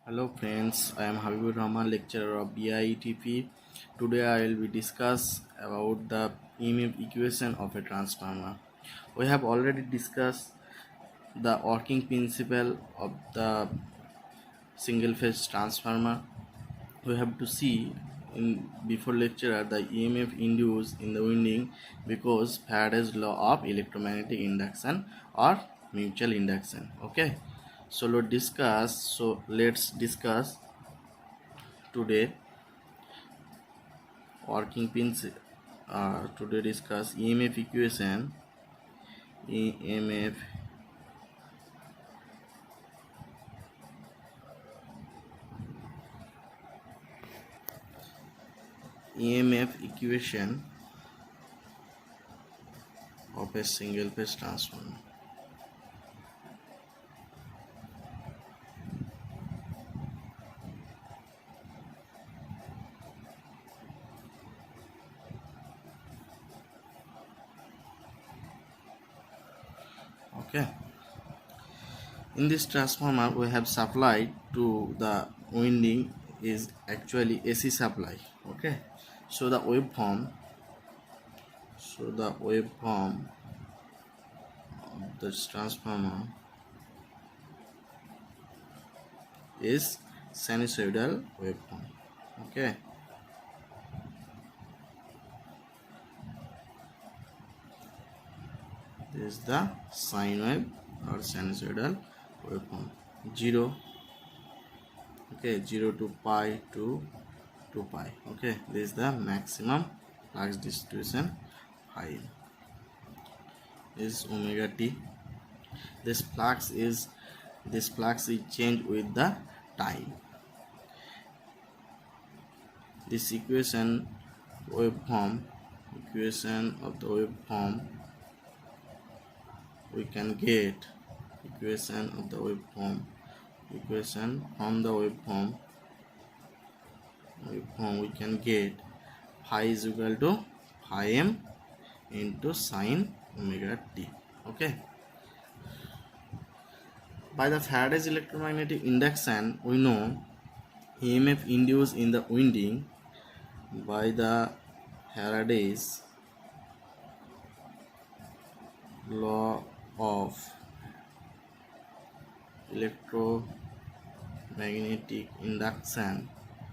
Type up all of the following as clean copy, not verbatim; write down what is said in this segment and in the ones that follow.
Hello friends, I am Habibur Rahman, lecturer of BIETP. Today I will be discuss about the EMF equation of a transformer. We have already discussed the working principle of the single phase transformer. We have to see in before lecture the EMF induced in the winding because Faraday's law of electromagnetic induction or mutual induction. Okay, let's discuss today working principle. Today discuss EMF equation. EMF EMF equation of a single phase transformer. Okay. In this transformer, we have supply to the winding is actually AC supply. Okay. So the waveform of this transformer is sinusoidal waveform. Okay. This is the sine wave or sinusoidal waveform. 0, okay, 0 to pi to 2 pi. Okay, this is the maximum flux distribution. Phi is omega t. This flux is changed with the time. This equation of the waveform we can get equation from the waveform we can get phi is equal to phi m into sine omega t. Okay, by the Faraday's electromagnetic induction we know EMF induced in the winding by the Faraday's law of electromagnetic induction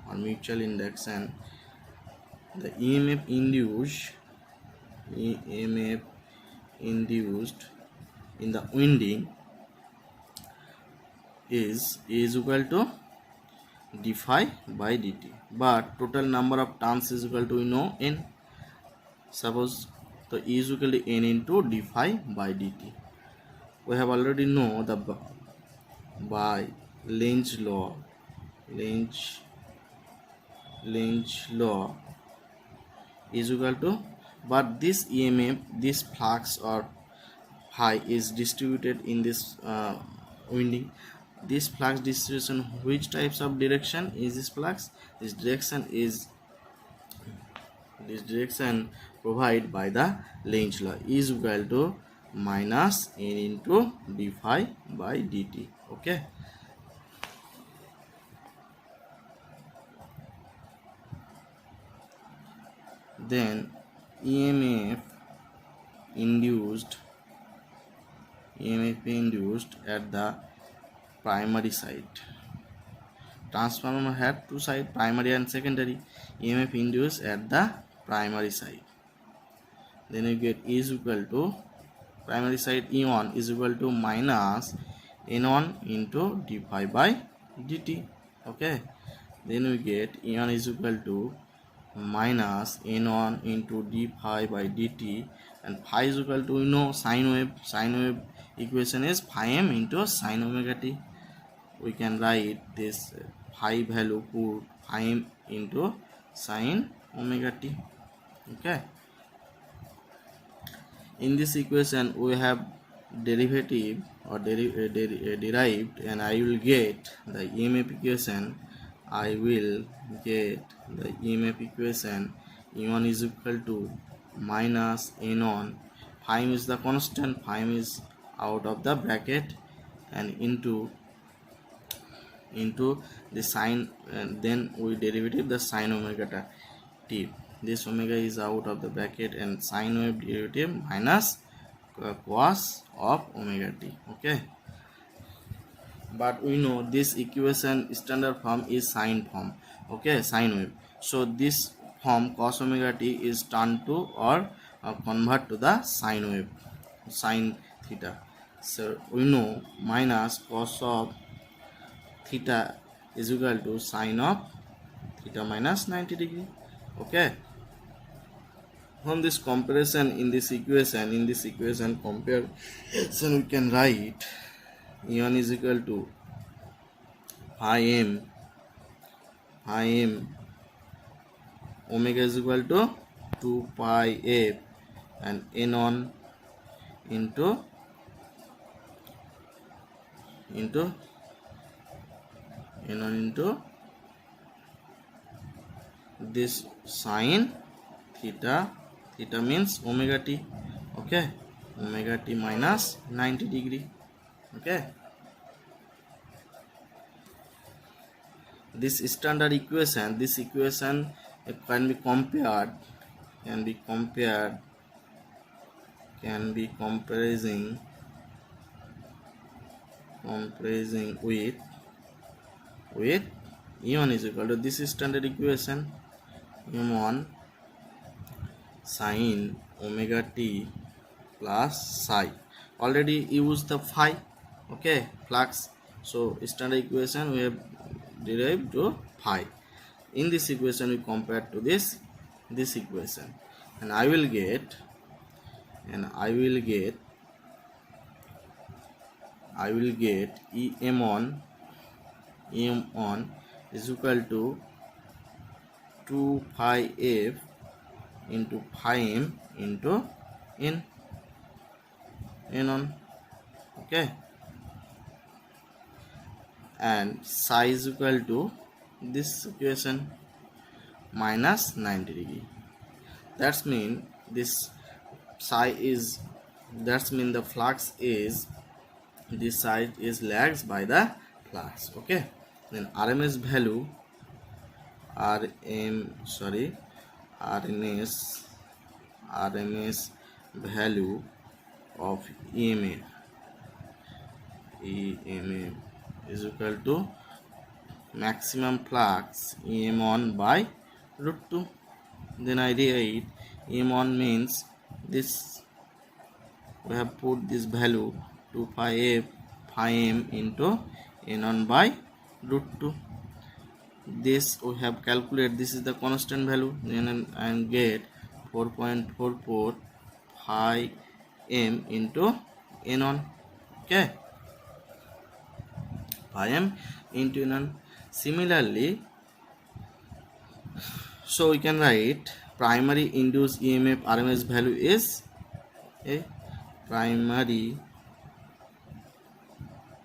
or mutual induction. The EMF induced in the winding is equal to d phi by dt, but total number of turns is equal to n. Suppose the E is equal to n into d phi by dt. We have already know the by Lenz's law is equal to, but this EMF, this flux or phi is distributed in this winding. This flux distribution, which types of direction is this flux? This direction provided by the Lenz's law is equal to minus n into d phi by dt. Okay, then EMF induced at the primary side. Transformer had two sides, primary and secondary. EMF induced at the primary side. Then you get E is equal to primary side E1 is equal to minus N1 into d phi by dt. Okay, then we get E1 is equal to minus N1 into d phi by dt, and phi is equal to sine wave equation is phi m into sine omega t. We can write this phi value, put phi m into sine omega t. Okay, in this equation we have derivative or derived, and I will get the EMF equation. E1 is equal to minus N1, phi is the constant, phi is out of the bracket, and into into the sine, then we derivative the sine omega t. This omega is out of the bracket and sine wave derivative minus cos of omega t. Okay, but we know this equation standard form is sine form. Okay, sine wave. So this form cos omega t is turned to or convert to the sine wave, sine theta. So we know minus cos of theta is equal to sine of theta minus 90 degree. Okay, from this comparison in this equation comparison, we can write E1 is equal to phi m omega is equal to 2 pi f and n1 into this sine theta means omega t. Okay, omega t minus 90 degree. Okay, this standard equation, can be compared with E1 is equal to this standard equation, E1 sin omega t plus psi. Already used the phi. Okay, flux. So standard equation we have derived to phi. In this equation we compare to this equation, and I will get em1 is equal to 2 pi f into phi m into n1. Okay, and psi is equal to this equation minus 90 degree. That's mean this psi is, that's mean the flux is, this side is lags by the flux. Okay, then RMS value RMS value of EMF is equal to maximum flux EM1 by root 2. Then I write EM1 means this, we have put this value 2 pi f phi m into n1 by root 2. This we have calculated, this is the constant value, then I get 4.44 phi m into n1. Okay, phi m into n1. Similarly, so we can write primary induced EMF RMS value is a primary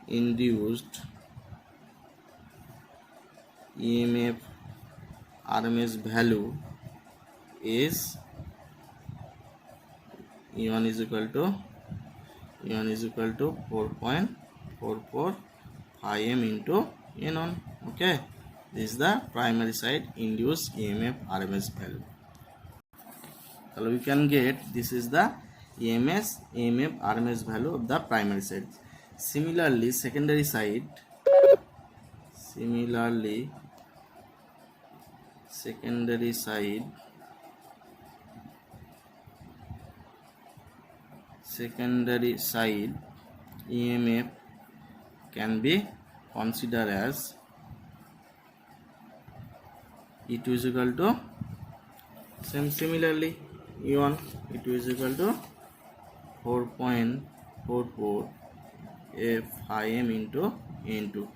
induced EMF RMS value is E1 is equal to 4.44 phi m into n1. Okay, this is the primary side induced EMF RMS value. So we can get, this is the EMF RMS value of the primary side. Similarly, secondary side EMF can be considered as E2 is equal to similarly E1, E2 is equal to 4.44 f phi m into n2,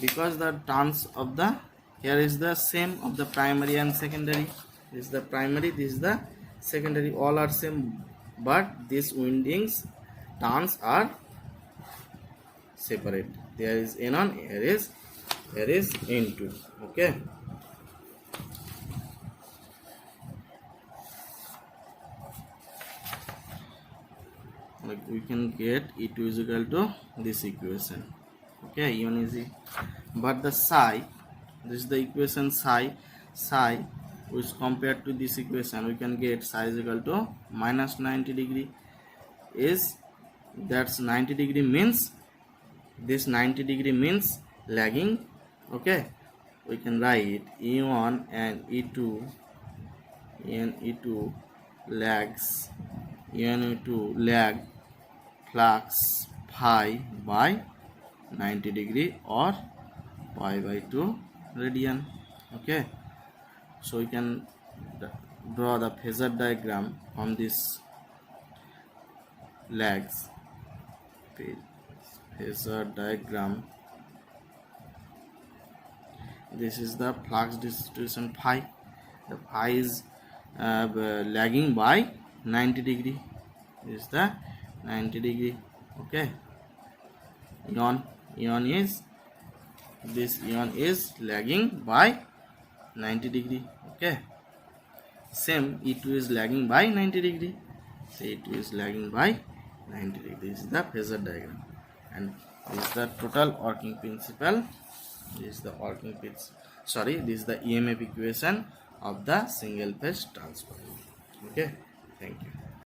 because the turns of the, here is the same of the primary and secondary. This is the primary, this is the secondary, all are same, but these windings turns are separate. There is n1, here is n2. Okay, like we can get E2 is equal to this equation. Okay, E1 is E. But the psi, this is the equation psi which compared to this equation we can get psi is equal to minus 90 degree. Is that's 90 degree means this 90 degree means lagging. Okay, we can write E1 and E2 and E2 lags, and E2 lag flux phi by 90 degree or pi by 2 radian. Okay, so we can draw the phasor diagram from this lags. Phasor diagram. This is the flux distribution phi. The phi is lagging by 90 degree. This is the 90 degree. Okay, ion is, this ion is lagging by 90 degree. Okay, same E2 is lagging by 90 degree. So E2 is lagging by 90 degree. This is the phasor diagram, and this is the total working principle. This is the working principle. Sorry, this is the EMF equation of the single phase transformer. Okay, thank you.